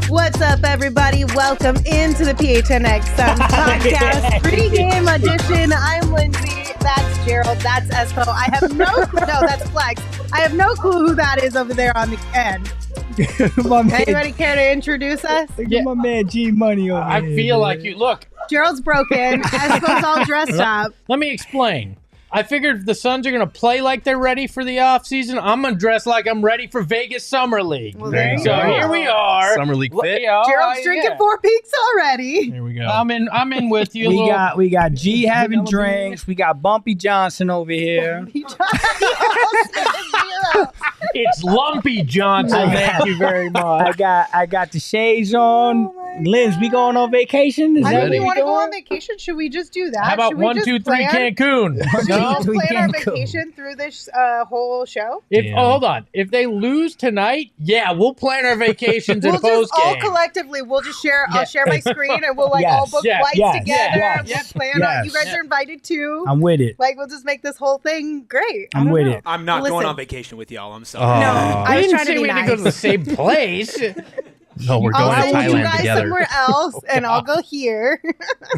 What's up, everybody? Welcome into the PHNX Suns Podcast pregame edition. I'm Lindsay. That's Gerald. That's Espo. I have no that's Flex. I have no clue who that is over there on the end. Anybody care to introduce us? Get my man G Money over I here. feel like you look. Gerald's broken. Espo's all dressed up. Let me explain. I figured if the Suns are going to play like they're ready for the offseason, I'm going to dress like I'm ready for Vegas Summer League. Well, there you So go. here we are. Summer League fit. Gerald's drinking 4 Peaks already. Here we go. I'm in with you. We got G having drinks. We got Bumpy Johnson over here. It's Lumpy Johnson. Thank you very much. I got the shades on. Liz, we going on vacation? Is I that mean, we what want to go doing? on vacation. Should we just do that? How about Should we 1, just 2, 3 plan? Cancun? Should we No? just We plan our can't go. vacation through this whole show? Hold on. If they lose tonight, yeah, we'll plan our vacations We'll in just all postgame. collectively, we'll just share. Yeah. I'll share my screen and we'll Yes. all book Yeah. flights Yes. together. Yeah. We'll Yes. plan on. You Yes. guys are invited too. I'm with it. Like, we'll just make this whole thing great. I I'm don't with know. it. I'm not Listen. going on vacation with y'all. I'm sorry. No, Oh. I We was didn't trying to say be we had to go to the nice. same place. No, we're I'll going to send you Thailand guys together. somewhere else, and I'll go here.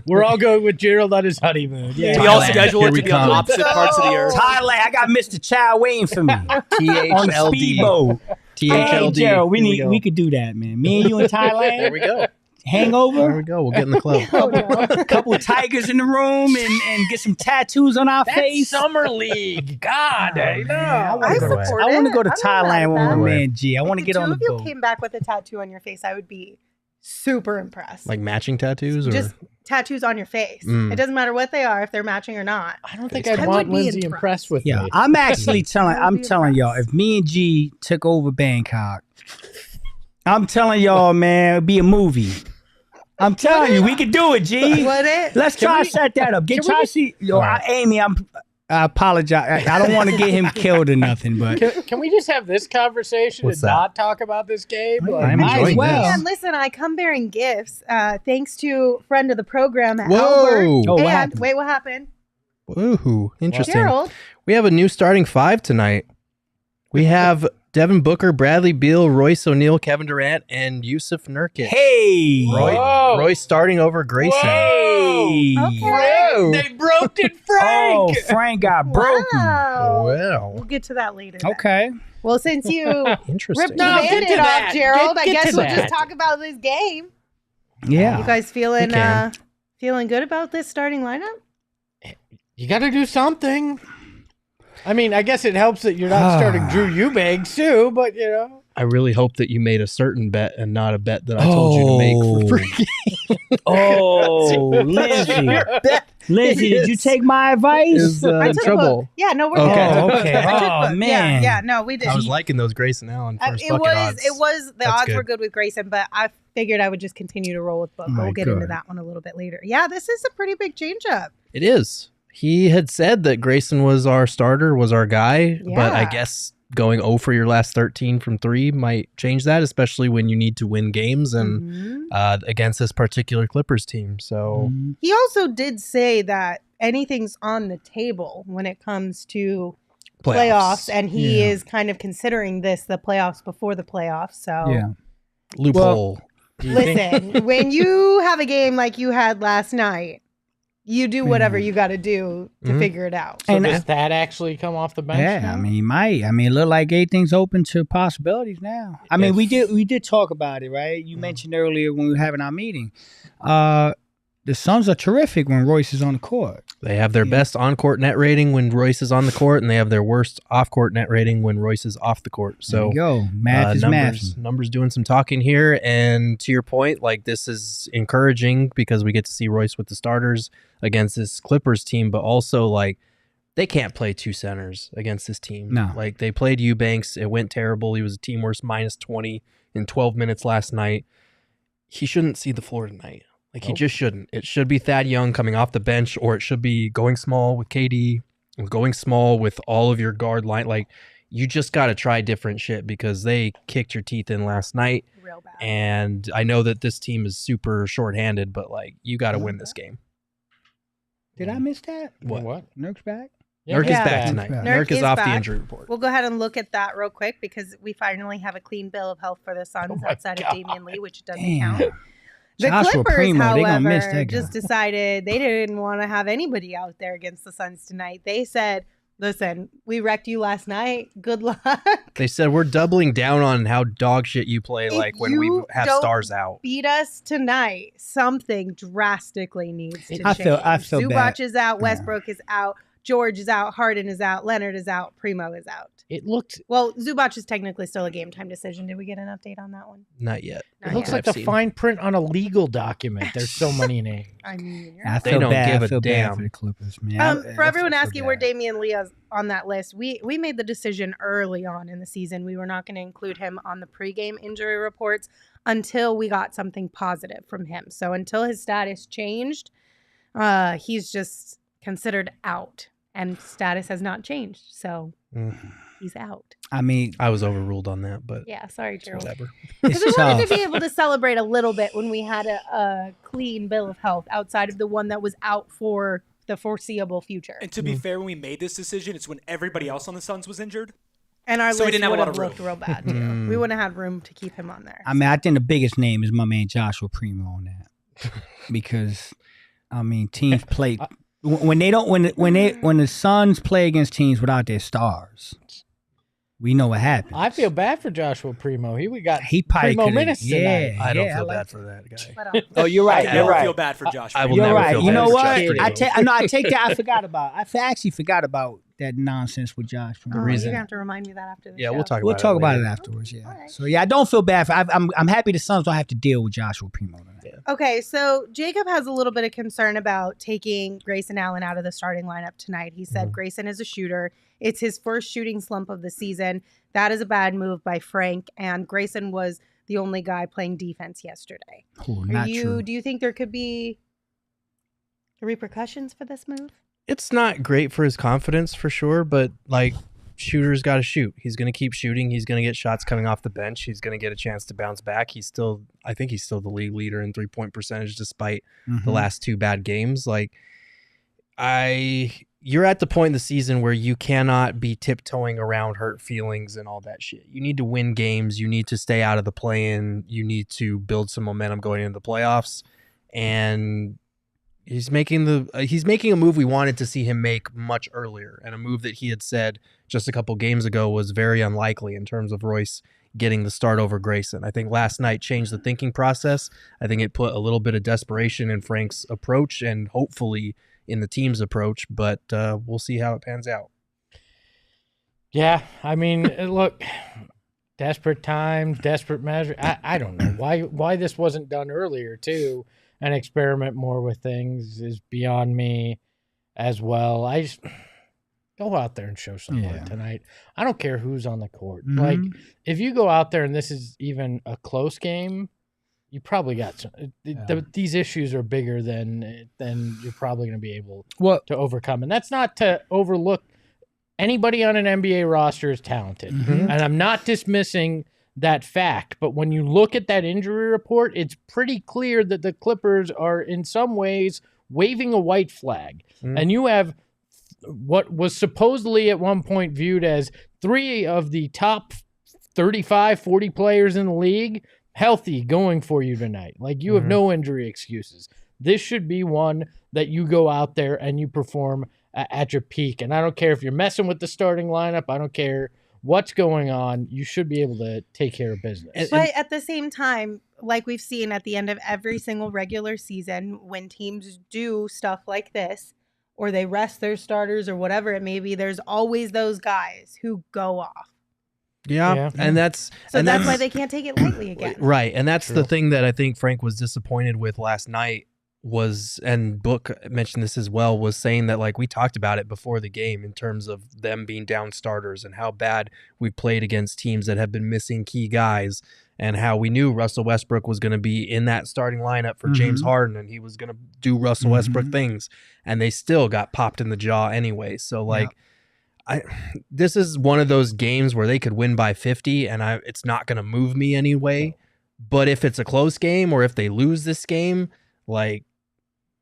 We're all going with Gerald on his honeymoon. We Yeah. all Thailand, schedule here it we to be on come. opposite parts of the earth. Thailand, I got Mr. Child waiting for me on the THLD. speedboat. Hey, THLD. Gerald, Here go. we could do that, man. Me and you in Thailand. There we go. There Hangover. we go. We'll get in the club. Oh, no. Couple of tigers in the room and get some tattoos on our That's face. Summer League. God, I know. I support it. I want to go to I'm not mad Thailand at with my that. man G. I want to If get the on the two of you boat. came back with a tattoo on your face, I would be super impressed. Like matching tattoos? Or? Just tattoos on your face. Mm. It doesn't matter what they are, if they're matching or not. I don't think I I'd would want be Lindsay impressed. impressed with Yeah, me. I'm actually telling. I would I'm be telling y'all, impressed. if me and G took over Bangkok, I'm telling y'all, man, it'd be a movie. I'm telling you, we could do it, G. Would it? Let's try to set that up. Get try to see. Yo, Amy, I apologize. I don't want to get him killed or nothing, but Can we just have this conversation What's and that? not talk about this game? Like, I'm might as enjoying well. this. And listen, I come bearing gifts thanks to friend of the program, Albert. Whoa. Oh, what And happened? wait, what happened? Woohoo. Interesting. Gerald. We have a new starting five tonight. We have Devin Booker, Bradley Beal, Royce O'Neale, Kevin Durant, and Yusuf Nurkic. Hey, Whoa. Royce starting over Grayson. hey. Okay. They broke it, Frank. Oh, Frank got broken. Wow. Well, We'll get to that later. then. Okay. Well, since you interesting. ripped the No, get Band-Aid to off, that. Gerald, Get I guess to we'll that. just talk about this game. Yeah. You guys feeling We can. feeling good about this starting lineup? You got to do something. I mean, I guess it helps that you're not starting Drew Eubanks too, but you know. I really hope that you made a certain bet and not a bet that I told you to make for free. Oh, Lindsay. Lindsay, did you take my advice? Is I in took trouble. both. Yeah, no, we're Okay. good. Oh, okay. I took Oh, both. man. Yeah, no, we did. I was liking those Grayson Allen first It bucket odds. was the That's odds good. were good with Grayson, but I figured I would just continue to roll with Book. My We'll get into God. that one a little bit later. Yeah, this is a pretty big change up. It is. He had said that Grayson was our starter, was our guy, but I Yeah. guess going 0 for your last 13 from 3 might change that, especially when you need to win games and Mhm. against this particular Clippers team. So Mhm. He also did say that anything's on the table when it comes to playoffs, and he Yeah. is kind of considering this the playoffs before the playoffs. So Yeah. loophole. listen, when you have a game like you had last night, you do whatever you got to do to Mhm. figure it out. So And does that actually come off the bench? Yeah, now? I mean, he might. I mean, it look like everything's open to possibilities now. I mean, we did talk about it, right? You mentioned earlier when we were having our meeting. The Suns are terrific when Royce is on the court. They have their best on-court net rating when Royce is on the court, and they have their worst off-court net rating when Royce is off the court. There So you go. Math is math. numbers doing some talking here. And to your point, like, this is encouraging because we get to see Royce with the starters against this Clippers team, but also, like, they can't play two centers against this team. No. Like, they played Eubanks. It went terrible. He was a team worst -20 in 12 minutes last night. He shouldn't see the floor tonight. Like, he just shouldn't. It should be Thad Young coming off the bench, or it should be going small with KD, and going small with all of your guard line. Like, you just got to try different shit because they kicked your teeth in last night. Real bad. And I know that this team is super shorthanded, but, like, you got to win this game. Did I miss that? What? Nurk's back? Nurk is Yeah. back tonight. Nurk Nurk is off back. the injury report. We'll go ahead and look at that real quick because we finally have a clean bill of health for the Suns outside of Damian Lee, which doesn't count. The Joshua Clippers, Primo, they gonna miss however, that guy. just decided they didn't want to have anybody out there against the Suns tonight. They said, listen, we wrecked you last night. Good luck. They said we're doubling down on how dog shit you play, If like when we you have don't stars out. Beat us tonight. Something drastically needs to I change. feel bad. Zubac is out. Westbrook is out. George is out. Harden is out. Leonard is out. Primo is out. It looked. Well, Zubac is technically still a game time decision. Did we get an update on that one? Not yet. Not It looks yet. like I've the seen. fine print on a legal document. There's so many names. I mean, I They feel don't bad. give I a feel bad damn. for the Clippers, man. for everyone I feel asking where bad. Damian Lee is on that list, we made the decision early on in the season. We were not going to include him on the pregame injury reports until we got something positive from him. So until his status changed, he's just considered out, and status has not changed. So he's out. I mean, I was overruled on that, but Yeah, sorry, Gerald. whatever. Because it's we wanted tough. to be able to celebrate a little bit when we had a clean bill of health outside of the one that was out for the foreseeable future. And to be fair, when we made this decision, it's when everybody else on the Suns was injured. And our So we list didn't have a would lot have of room. looked real bad, too. We wouldn't have had room to keep him on there. I mean, I think the biggest name is my man Joshua Primo on that, because I mean, teams play when the Suns play against teams without their stars. We know what happens. I feel bad for Joshua Primo. He got He probably Primo coulda- minutes tonight. I don't yeah, feel like bad for that guy. But, Oh, you're right. I You're don't right. feel bad for Josh. I will You're never right. feel You bad know for what? Josh Primo. I take that. I forgot about. I actually forgot about that nonsense with Josh. From you're reason- going to have to remind me that after the Yeah, show. we'll talk We'll about talk it about later. it afterwards. Yeah. Alright. So yeah, I don't feel bad. I'm happy the Suns don't have to deal with Joshua Primo tonight. Okay, so Jacob has a little bit of concern about taking Grayson Allen out of the starting lineup tonight. He said Grayson is a shooter. It's his first shooting slump of the season. That is a bad move by Frank, and Grayson was the only guy playing defense yesterday. Oh, not true. Do you think there could be repercussions for this move? It's not great for his confidence for sure, but like, shooter's got to shoot. He's going to keep shooting. He's going to get shots coming off the bench. He's going to get a chance to bounce back. I think he's still the league leader in 3-point percentage despite the last two bad games. Like, you're at the point in the season where you cannot be tiptoeing around hurt feelings and all that shit. You need to win games. You need to stay out of the play-in. You need to build some momentum going into the playoffs. And he's making a move we wanted to see him make much earlier, and a move that he had said just a couple games ago was very unlikely in terms of Royce getting the start over Grayson. I think last night changed the thinking process. I think it put a little bit of desperation in Frank's approach and hopefully in the team's approach, but we'll see how it pans out. Yeah, I mean, look, desperate times, desperate measure. I don't know why this wasn't done earlier too, and experiment more with things is beyond me as well. I just go out there and show some heart tonight. I don't care who's on the court. Like, if you go out there and this is even a close game, you probably got some. These issues are bigger than you're probably going to be able to overcome. And that's not to overlook anybody on an NBA roster is talented. And I'm not dismissing that fact. But when you look at that injury report, it's pretty clear that the Clippers are in some ways waving a white flag. And you have what was supposedly at one point viewed as 3 of the top 35, 40 players in the league healthy going for you tonight. Like, you have no injury excuses. This should be one that you go out there and you perform at your peak. And I don't care if you're messing with the starting lineup. I don't care what's going on. You should be able to take care of business. But at the same time, like we've seen at the end of every single regular season, when teams do stuff like this, or they rest their starters or whatever it may be, there's always those guys who go off. Yeah. And that's why they can't take it lightly again. Right. And that's the thing that I think Frank was disappointed with last night. was, and Book mentioned this as well, was saying that like we talked about it before the game in terms of them being down starters and how bad we played against teams that have been missing key guys, and how we knew Russell Westbrook was going to be in that starting lineup for James Harden and he was going to do Russell Westbrook things, and they still got popped in the jaw anyway. So like this is one of those games where they could win by 50 and it's not going to move me anyway. But if it's a close game or if they lose this game, like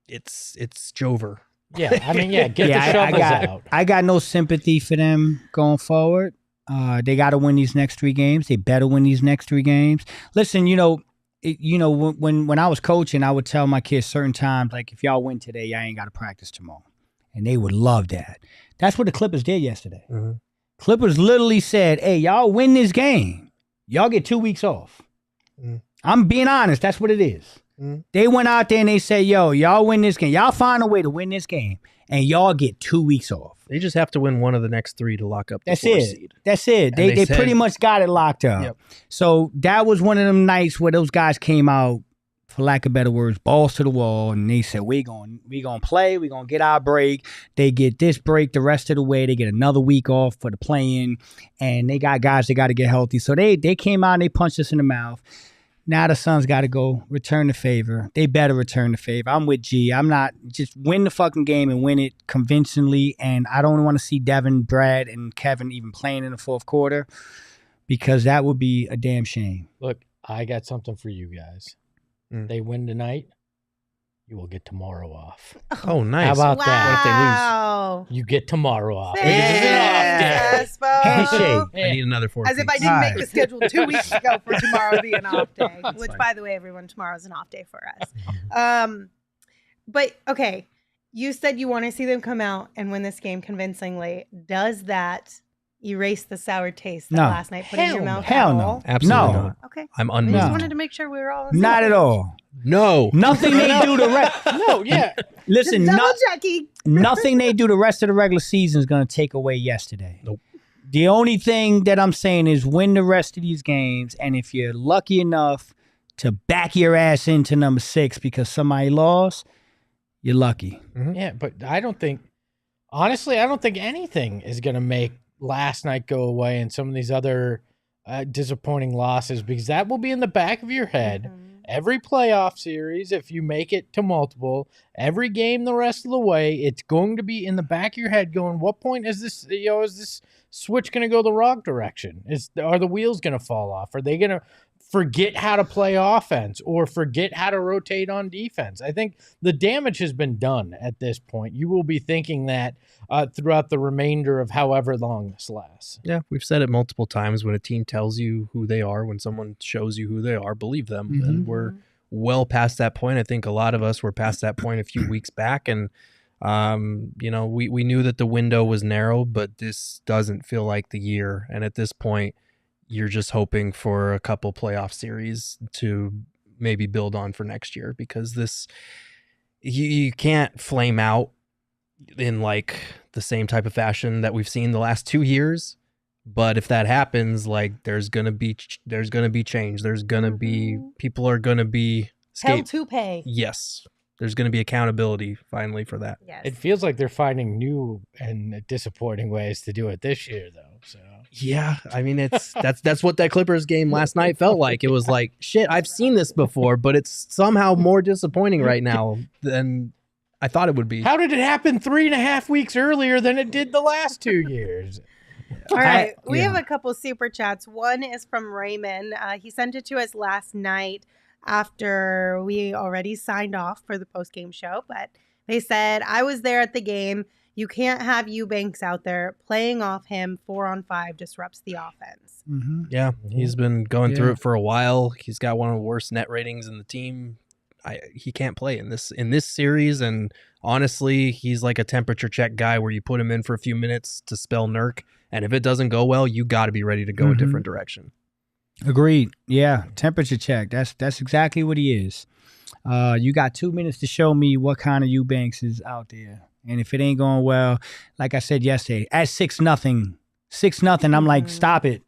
it's Jover. Yeah, I mean, get the shovels out. I got no sympathy for them going forward. They got to win these next 3 games. They better win these next 3 games. Listen, when I was coaching, I would tell my kids certain times, like, if y'all win today, y'all ain't got to practice tomorrow. And they would love that. That's what the Clippers did yesterday. Clippers literally said, hey, y'all win this game, y'all get 2 weeks off. I'm being honest. That's what it is. They went out there and they said, yo, y'all win this game. Y'all find a way to win this game, and y'all get 2 weeks off. They just have to win one of the next 3 to lock up the 4 seed. That's it. They pretty much got it locked up. Yep. So that was one of them nights where those guys came out, for lack of better words, balls to the wall, and they said, we gonna play, we gonna get our break. They get this break the rest of the way. They get another week off for the play-in, and they got guys that got to get healthy. So they came out and they punched us in the mouth. Now the Suns got to go return the favor. They better return the favor. I'm with G. I'm not just win the fucking game and win it convincingly. And I don't want to see Devin, Brad, and Kevin even playing in the fourth quarter, because that would be a damn shame. Look, I got something for you guys. They win tonight, you will get tomorrow off. Oh, nice. How about that? Wow. What if they lose? You get tomorrow off. Handshake. I need another 4 As if I didn't make the schedule 2 weeks ago for tomorrow to be an off day. Which, by the way, everyone, tomorrow is an off day for us. But, okay, you said you want to see them come out and win this game convincingly. Does that erase the sour taste that last night put in your mouth? Hell no. Absolutely No. not. Okay. I'm I unmoved. just wanted to make sure we were all on Not at all. No. Nothing they do the rest. No, yeah. Listen, double checking. nothing they do the rest of the regular season is going to take away yesterday. Nope. The only thing that I'm saying is win the rest of these games, and if you're lucky enough to back your ass into number 6 because somebody lost, you're lucky. Yeah, but honestly, I don't think anything is going to make last night go away and some of these other disappointing losses, because that will be in the back of your head. Every playoff series, if you make it to multiple, every game the rest of the way, it's going to be in the back of your head going, what point is this, is this switch going to go the wrong direction? Are the wheels going to fall off? Are they going to forget how to play offense or forget how to rotate on defense? I think the damage has been done at this point. You will be thinking that throughout the remainder of however long this lasts. Yeah, we've said it multiple times. When a team tells you who they are, when someone shows you who they are, believe them. And we're well past that point. I think a lot of us were past that point a few weeks back. And, we knew that the window was narrow, but this doesn't feel like the year. And at this point, you're just hoping for a couple playoff series to maybe build on for next year, because this, you can't flame out in like the same type of fashion that we've seen the last 2 years. But if that happens, like there's going to be change. There's going to be, people are going to be Hell to pay. Yes. There's going to be accountability finally for that. Yes. It feels like they're finding new and disappointing ways to do it this year, though. So yeah, I mean, that's what that Clippers game last night felt like. It was like, shit, I've seen this before, but it's somehow more disappointing right now than I thought it would be. How did it happen 3.5 weeks earlier than it did the last 2 years? All right. We have a couple super chats. One is from Raymond. He sent it to us last night after we already signed off for the post-game show, but they said, I was there at the game. You can't have Eubanks out there. Playing off him 4-on-5 disrupts the offense. Yeah, he's been going through it for a while. He's got one of the worst net ratings in the team. He can't play in this series, and honestly, he's like a temperature check guy where you put him in for a few minutes to spell Nurk, and if it doesn't go well, you got to be ready to go a different direction. Agreed. Yeah, temperature check. That's exactly what he is. You got 2 minutes to show me what kind of Eubanks is out there. And if it ain't going well, like I said yesterday, at 6-0, I'm like, stop it.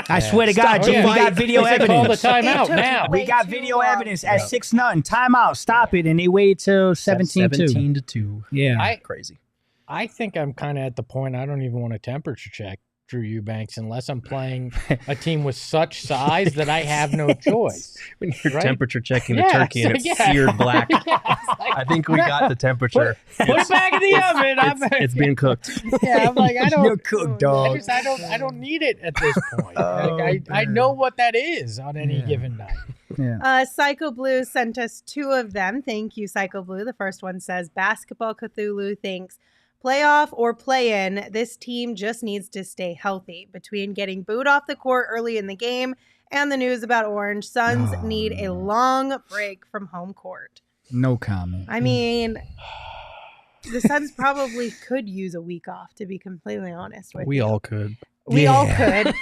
I swear to God, G, we got video They call the evidence. timeout now. We got video evidence at 6-0. Timeout. Stop it. And they waited till 17-2. 17-2. Yeah. Crazy. I think I'm kind of at the point I don't even want to temperature check Drew Eubanks unless I'm playing a team with such size that I have no choice. When you're Right? temperature checking the Yeah, turkey and so it's yeah. seared black. Yeah, it's like, I think we got the temperature. put it back in the oven. It's being cooked. Yeah, I'm like, I don't. You're cooked, dog. I don't need it at this point. I know what that is on any given night. Yeah. Psycho Blue sent us 2 of them. Thank you, Psycho Blue. The first one says, Basketball Cthulhu thinks, playoff or play-in, this team just needs to stay healthy. Between getting booed off the court early in the game and the news about Orange, Suns need a long break from home court. No comment. I mean, the Suns probably could use a week off, to be completely honest with We you. all could. We all could.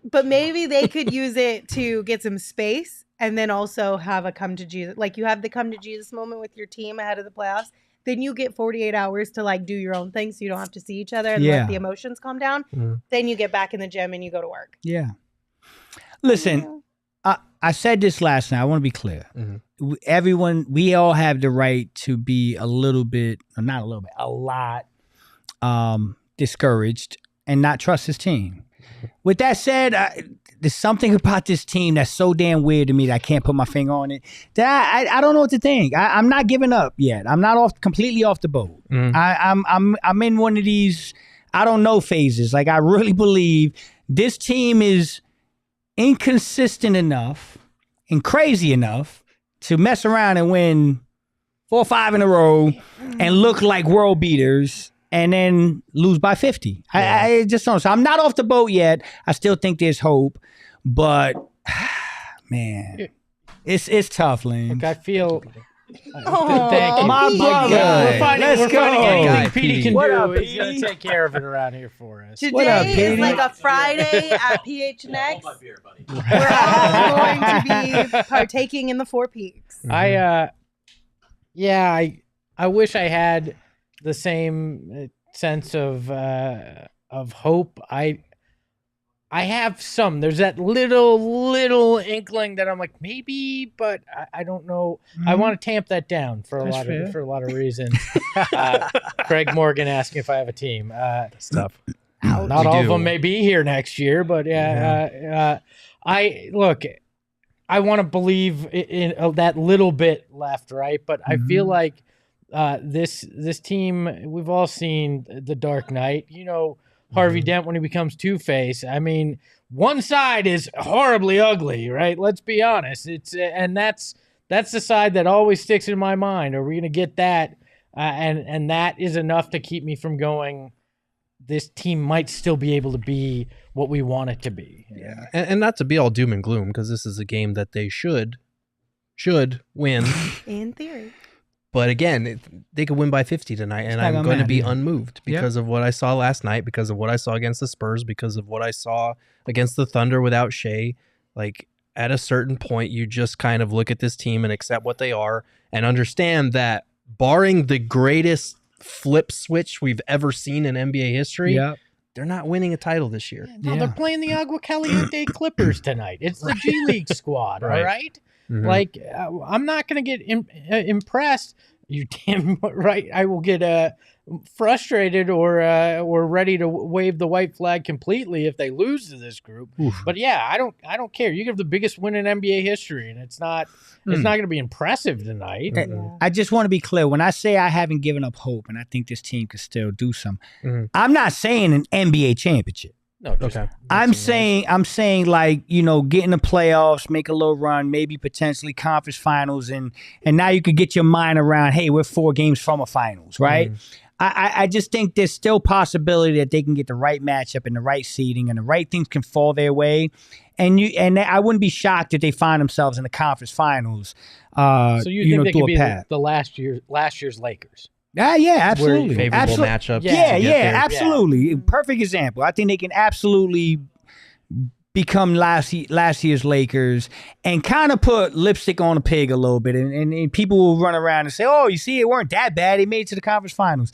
But maybe they could use it to get some space and then also have a come to Jesus. Like you have the come to Jesus moment with your team ahead of the playoffs. Then you get 48 hours to like do your own thing so you don't have to see each other and let the emotions calm down. Then you get back in the gym and you go to work. Yeah. Listen, I said this last night. I want to be clear. Everyone, we all have the right to be a little bit, or not a little bit, a lot discouraged and not trust his team. With that said, there's something about this team that's so damn weird to me that I can't put my finger on it. That I don't know what to think. I'm not giving up yet. I'm not completely off the boat. I'm in one of these I don't know phases. Like I really believe this team is inconsistent enough and crazy enough to mess around and win 4 or 5 in a row and look like world beaters. And then lose by 50. I just don't. So I'm not off the boat yet. I still think there's hope, but man, it's tough, Lynn. Look, I feel. Thank you. My brother. We're finding anything Petey can What do. up, He's going to take care of it around here for us. Today What up, is Petey? like a Friday at PHNX. We're all going to be partaking in the 4 Peaks. I wish I had the same sense of hope. I have some. There's that little inkling that I'm like maybe, but I don't know. I want to tamp that down for a lot of reasons. Craig Morgan asking if I have a team. Stuff. Not all of them may be here next year, but I want to believe in that little bit left, right? But I feel like this team, we've all seen The Dark Knight. You know, Harvey Dent when he becomes Two-Face. I mean, one side is horribly ugly, right? Let's be honest. It's and that's the side that always sticks in my mind. Are we going to get that? And that is enough to keep me from going, this team might still be able to be what we want it to be. Yeah. And not to be all doom and gloom, because this is a game that they should win. In theory. But again, they could win by 50 tonight, and I'm going to be unmoved because of what I saw last night, because of what I saw against the Spurs, because of what I saw against the Thunder without Shea. Like, at a certain point, you just kind of look at this team and accept what they are and understand that barring the greatest flip switch we've ever seen in NBA history, they're not winning a title this year. No, they're playing the Agua Caliente Clippers tonight. It's the G League squad, all right? Mm-hmm. Like, I'm not going to get impressed. You damn right. I will get frustrated or ready to wave the white flag completely if they lose to this group. Oof. But yeah, I don't care. You give the biggest win in NBA history, and it's not going to be impressive tonight. I just want to be clear. When I say I haven't given up hope, and I think this team could still do something, I'm not saying an NBA championship. No, I'm saying like, you know, get in the playoffs, make a little run, maybe potentially conference finals, and now you could get your mind around, hey, we're 4 games from a finals, right? I just think there's still possibility that they can get the right matchup and the right seeding and the right things can fall their way. And I wouldn't be shocked if they find themselves in the conference finals. So you think they could be the last year's Lakers? Yeah, absolutely. Favorable matchups. Yeah, absolutely. Perfect example. I think they can absolutely become last year's Lakers and kind of put lipstick on a pig a little bit. And people will run around and say, oh, you see, it weren't that bad. They made it to the conference finals.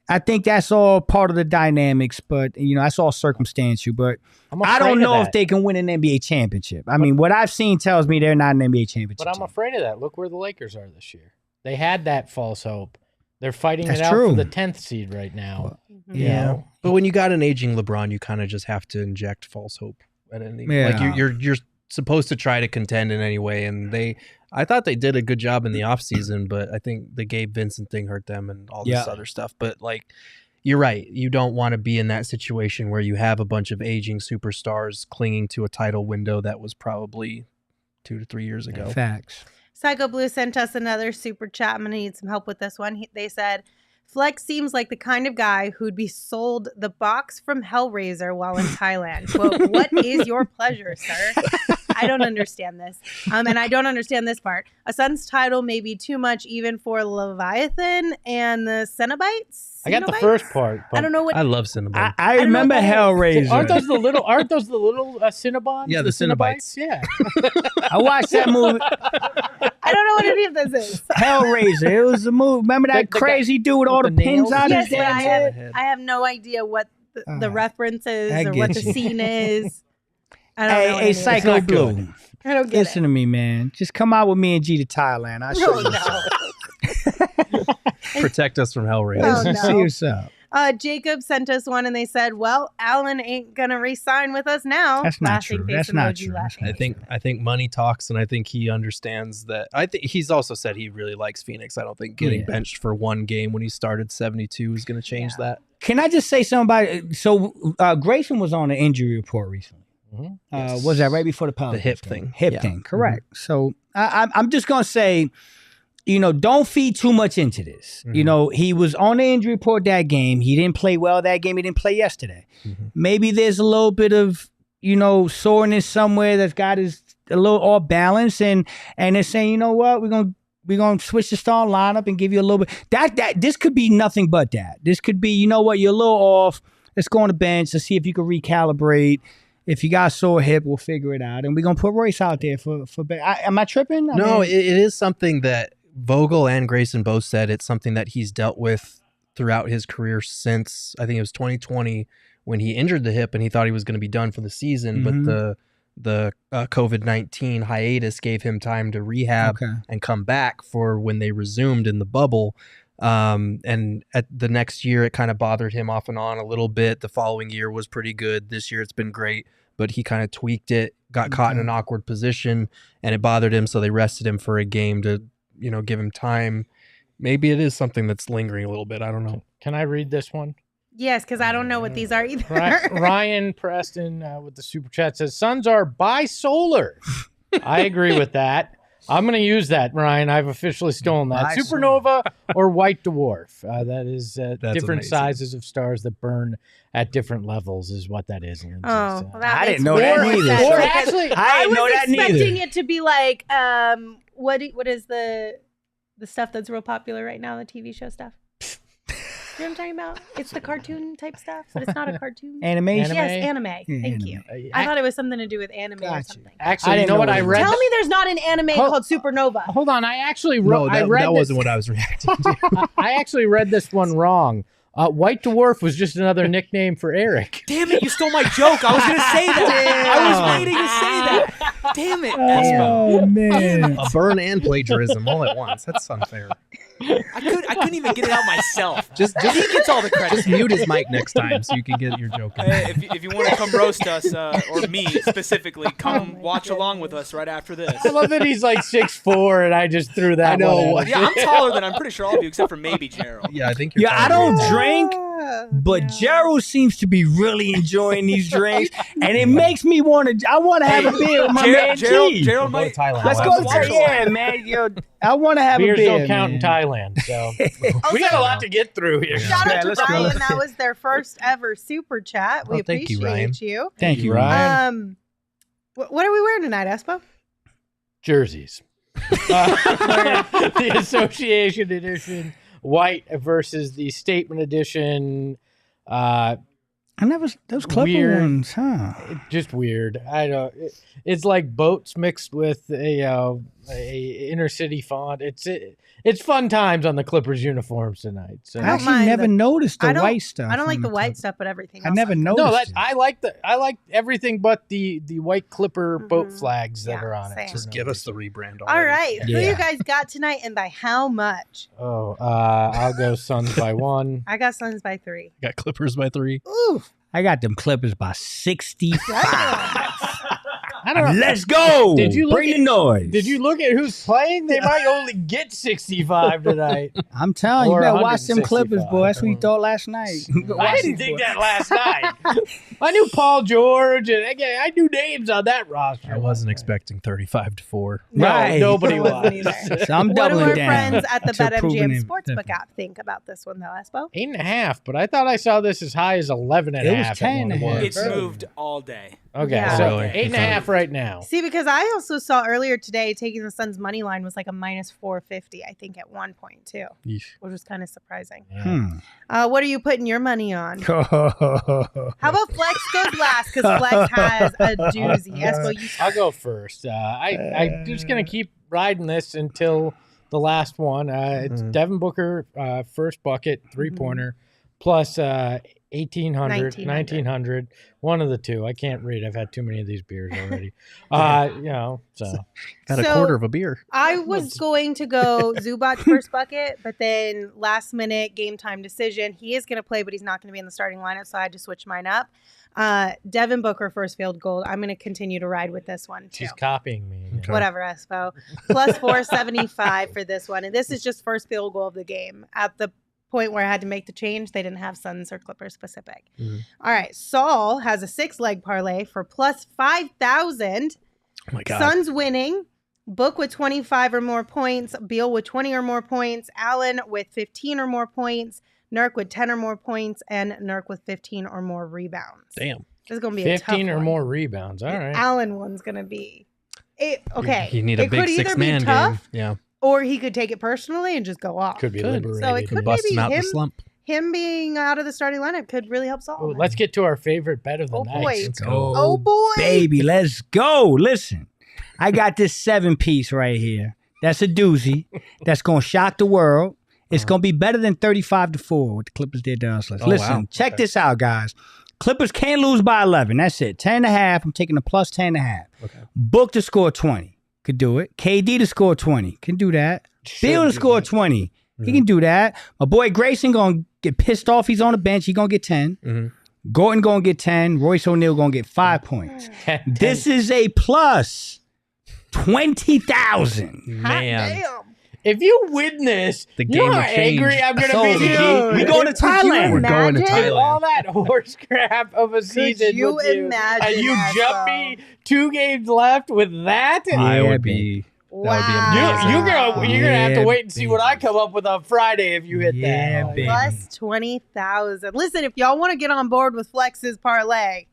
I think that's all part of the dynamics, but that's all circumstantial. But I don't know if they can win an NBA championship. I mean, what I've seen tells me they're not an NBA championship. But I'm afraid of that. Look where the Lakers are this year. They had that false hope. They're fighting it out for the 10th seed right now. Yeah. But when you got an aging LeBron, you kind of just have to inject false hope at any. Yeah. Like you're supposed to try to contend in any way, and I thought they did a good job in the offseason, but I think the Gabe Vincent thing hurt them and all this other stuff. But like, you're right. You don't want to be in that situation where you have a bunch of aging superstars clinging to a title window that was probably 2 to 3 years ago. Facts. Psycho Blue sent us another super chat. I'm going to need some help with this one. They said, Flex seems like the kind of guy who'd be sold the box from Hellraiser while in Thailand. Quote, what is your pleasure, sir? I don't understand this. And I don't understand this part. A Suns title may be too much even for Leviathan and the Cenobites. I got the first part. I don't know what. I love Cinnabon. I remember Hellraiser. Aren't those the little Cinnabons? Yeah, the Cinnabites. Yeah. I watched that movie. I don't know what any of this is. Hellraiser. It was a movie. Remember that crazy dude with all the pins nails? out Yes, his but head? I have no idea what the reference is I or what get the you. scene is. I don't know. Hey, Psycho Blue. I don't get Listen to me, man. Just come out with me and G to Thailand. I'll show you. Protect us from Hellraiser. Oh, no. See what's up. Jacob sent us one and they said, well, Allen ain't going to re-sign with us now. That's not Laughing true. face That's not emoji, true. laughing. I think money talks, and I think he understands that. I think he's also said he really likes Phoenix. I don't think getting benched for one game when he started 72 is going to change that. Can I just say something about it? So Grayson was on an injury report recently. Was that right before the Pelicans? The hip thing. Hip thing, correct. So I'm just going to say, don't feed too much into this. He was on the injury report that game. He didn't play well that game. He didn't play yesterday. Maybe there's a little bit of, soreness somewhere that's got his a little off balance, and they're saying, you know what, we're gonna switch the starting lineup and give you a little bit. That this could be nothing but that. This could be, you know what, you're a little off. Let's go on the bench to see if you can recalibrate. If you got a sore hip, we'll figure it out, and we're gonna put Royce out there for. Am I tripping? No, it is something that Vogel and Grayson both said. It's something that he's dealt with throughout his career since, I think it was 2020 when he injured the hip and he thought he was going to be done for the season. But the COVID-19 hiatus gave him time to rehab and come back for when they resumed in the bubble. And at the next year, it kind of bothered him off and on a little bit. The following year was pretty good. This year, it's been great, but he kind of tweaked it, got caught in an awkward position, and it bothered him. So they rested him for a game to, give him time. Maybe it is something that's lingering a little bit. I don't know. Can I read this one? Yes, because I don't know what these are either. Ryan Preston with the super chat says, Suns are bisolar. I agree with that. I'm going to use that, Ryan. I've officially stolen that. Supernova or white dwarf. That is different sizes of stars that burn at different levels is what that is. I didn't know that neither. I was expecting it to be like, what is the stuff that's real popular right now, the TV show stuff? You know what I'm talking about? It's the cartoon type stuff, but it's not a cartoon. Animation? Yes, anime. Thank you. I thought it was something to do with anime or something. Actually, you know what I read? Tell me there's not an anime called Supernova. Hold on. I actually wrote. That wasn't what I was reacting to. I actually read this one wrong. White dwarf was just another nickname for Eric. Damn it, you stole my joke. I was going to say that. I was waiting to say that. Damn it, Espo. Oh, man. A burn and plagiarism all at once. That's unfair. I couldn't even get it out myself. Just he gets all the credit. Just mute his mic next time so you can get your joke in. If you want to come roast us, or me specifically, come watch along with us right after this. I love that he's like 6'4", and I just threw that. I know. One at him. Yeah, I'm taller than I'm pretty sure all of you, except for maybe Gerald. Yeah, I think you're I don't drink, but Gerald seems to be really enjoying these drinks, and it makes me want to. I want to have a beer with my man G. Gerald Go to might. Thailand. Let's go to Thailand, yeah, man. Yo, I want to have Beers a beer. don't count in Thailand, so we got a lot to get through here. Shout out to let's go. Ryan. That was their first ever super chat. We thank you, Ryan. appreciate you. Thank you, Ryan. What are we wearing tonight, Espo? Jerseys. The Association Edition white versus the Statement Edition. I never those Clipper Weird. ones, huh? Just weird. I don't. It's like boats mixed with a inner city font. It's fun times on the Clippers uniforms tonight. So I actually never noticed the I don't- white stuff. I don't like on the white Clippers. stuff, but everything I else. never noticed. no, that it. I like everything but the white Clipper boat flags that Yeah, are on same. it. Just give us the rebrand. All already. right. Who Yeah. you guys got tonight and by how much? Oh, I'll go Suns by 1. I got Suns by 3. Got Clippers by 3. Ooh. I got them Clippers by 65. I don't know. Let's go. Did you look Bring at- the noise? Did you look at who's playing? They might only get 65 tonight. I'm telling you, Or you better watch them 165. Clippers, boy. That's what you thought last night. I didn't think that last night. I knew Paul George, and I knew names on that roster. I wasn't expecting 35-4. No, Right. nobody I was. wasn't either. So I'm What do doubling our down. friends at the to proving BetMGM it Sportsbook different. app think about this one, though, Espo? 8.5, but I thought I saw this as high as 11 and a It was half. 10 and a half. It's moved all day. Okay, Yeah. so Really? 8.5 right now. See, because I also saw earlier today taking the Suns money line was like a minus 450, I think, at one point, too, which was kind of surprising. What are you putting your money on? How about Flex goes last? Because Flex has a doozy. Espo, you I'll go first. I'm just going to keep riding this until the last one. It's Devin Booker, first bucket, three-pointer, plus 1,800, 1900. One of the two. I can't read. I've had too many of these beers already. So. Got a So- quarter of a beer. I was going to go Zubac first bucket, but then last minute game time decision. He is going to play, but he's not going to be in the starting lineup, so I had to switch mine up. Devin Booker first field goal. I'm going to continue to ride with this one too. She's copying me. again. Okay. Whatever, Espo. Plus 475 for this one, and this is just first field goal of the game. At the point where I had to make the change, they didn't have Suns or Clippers specific. Mhm. All right, Saul has a 6-leg parlay for plus 5,000. Oh my God. Suns winning. Book with 25 or more points. Beal with 20 or more points. Allen with 15 or more points. Nurk with 10 or more points. And Nurk with 15 or more rebounds. Damn. This is going to be a tough 15 or one. more rebounds. All right. Allen one's going to be... Okay. You need a it big could either 6-man be tough, game. Yeah. or he could take it personally and just go off. Could be Could. liberated. So it could Bust maybe him out him, the slump. him being out of the starting lineup could really help Saul. Oh, let's get to our favorite bet of the Oh, night. boy. Let's Oh, Oh, boy. baby, let's go. Listen, I got this 7-piece right here. That's a doozy. That's going to shock the world. It's going to be better than 35-4 what the Clippers did to us. Oh, Listen, wow. check this out, guys. Clippers can't lose by 11. That's it. 10.5. I'm taking the plus 10.5. Okay. Book to score 20. Could do it. KD to score 20. Can do that. Beal to score 20. He can do that. My boy Grayson going to get pissed off. He's on the bench. He going to get 10. Mhm. Gordon going to get 10. Royce O'Neale going to get 5 points. This is a plus 20,000. Hot Man. damn. If you win this, The you game know how will change. angry I'm going So, to be. G, we going to Could you Thailand. We're going to imagine? Thailand. All that horse crap of a season you with you, imagine, and you Espo? jump me 2 games left with that? I Yeah, would baby. be. Wow. amazing. You're gonna have to Yeah, wait and see what I baby. come up with on Friday if you hit Yeah, that. baby. Plus 20,000. Listen, if y'all want to get on board with Flex's parlay,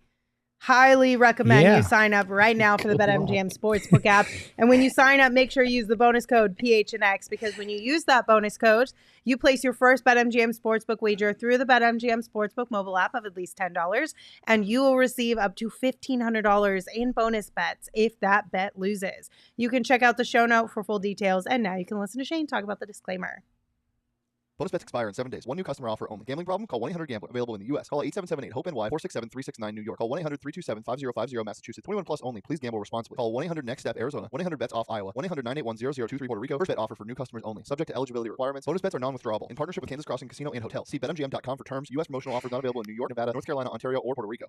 highly recommend Yeah. you sign up right now for the BetMGM Sportsbook app. And when you sign up, make sure you use the bonus code PHNX, because when you use that bonus code, you place your first BetMGM Sportsbook wager through the BetMGM Sportsbook mobile app of at least $10, and you will receive up to $1,500 in bonus bets if that bet loses. You can check out the show note for full details, and now you can listen to Shane talk about the disclaimer. Bonus bets expire in 7 days. One new customer offer only. Gambling problem? Call 1-800-GAMBLER. Available in the U.S. Call 877-8-HOPE-NY 467-369 New York. Call 1-800-327-5050 Massachusetts. 21 plus only. Please gamble responsibly. Call 1-800-NEXT-STEP Arizona. 1-800-BETS-OFF Iowa. 1-800-981-0023 Puerto Rico. First bet offer for new customers only. Subject to eligibility requirements. Bonus bets are non-withdrawable. In partnership with Kansas Crossing Casino and Hotel. See BetMGM.com for terms. U.S. promotional offers not available in New York, Nevada, North Carolina, Ontario, or Puerto Rico.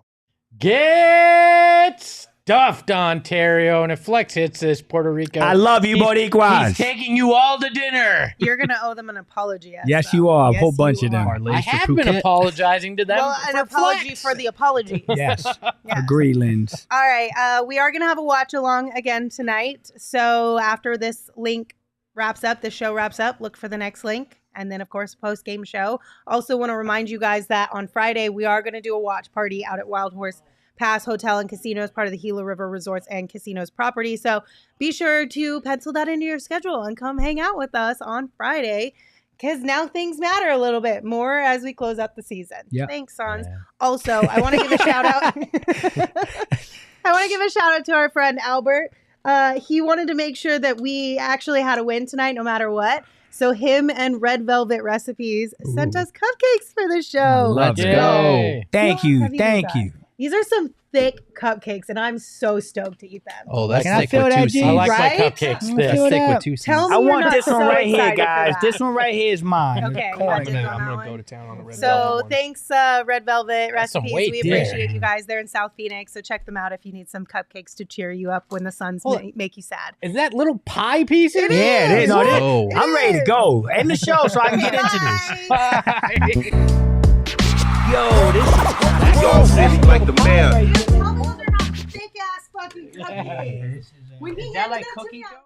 Get stuffed, Ontario. And if Flex hits this, Puerto Rico. I love you, Boricuas. He's taking you all to dinner. You're going to owe them an apology. Yes, Espo. you are. A Yes, whole bunch you of them. are. I have been apologizing to them. Well, an for apology Flex. for the apology. Yes. Yeah. Agree, Linz. All right. We are going to have a watch along again tonight. So after this link wraps up, the show wraps up, look for the next link. And then, of course, post-game show. Also want to remind you guys that on Friday, we are going to do a watch party out at Wild Horse Pass Hotel and Casino as part of the Gila River Resorts and Casinos property. So be sure to pencil that into your schedule and come hang out with us on Friday, because now things matter a little bit more as we close out the season. Yeah. Thanks, Sons. Yeah. Also, I want to give a shout out. I want to give a shout out to our friend Albert He wanted to make sure that we actually had a win tonight, no matter what. So him and Red Velvet Recipes sent us cupcakes for the show. Let's Yay. go. Thank So you. heavy Thank these you. These are some thick cupcakes, and I'm so stoked to eat them. Oh, that's Can I thick feel with that, two G? C's. I like Right? my cupcakes I'm thick. feel That's thick that. with two C's. Tell me I you're want not this one so right here, excited for guys. that. This one right here is mine. Okay, Corn. I did go on that I'm one. gonna go to town on the red So velvet one. thanks, Red Velvet That's some Recipes. weight We there. appreciate you guys. They're in South Phoenix, so check them out if you need some cupcakes to cheer you up when the Suns make you sad. Is that little pie pieces? is. Yeah, it is. No, this- Oh. I'm ready to go. End the show so I can get into this. Yo, this is Y'all city like the mayor. Tell me they're not thick ass fucking cupcakes. When he Is that handed like them to cookie me, dough?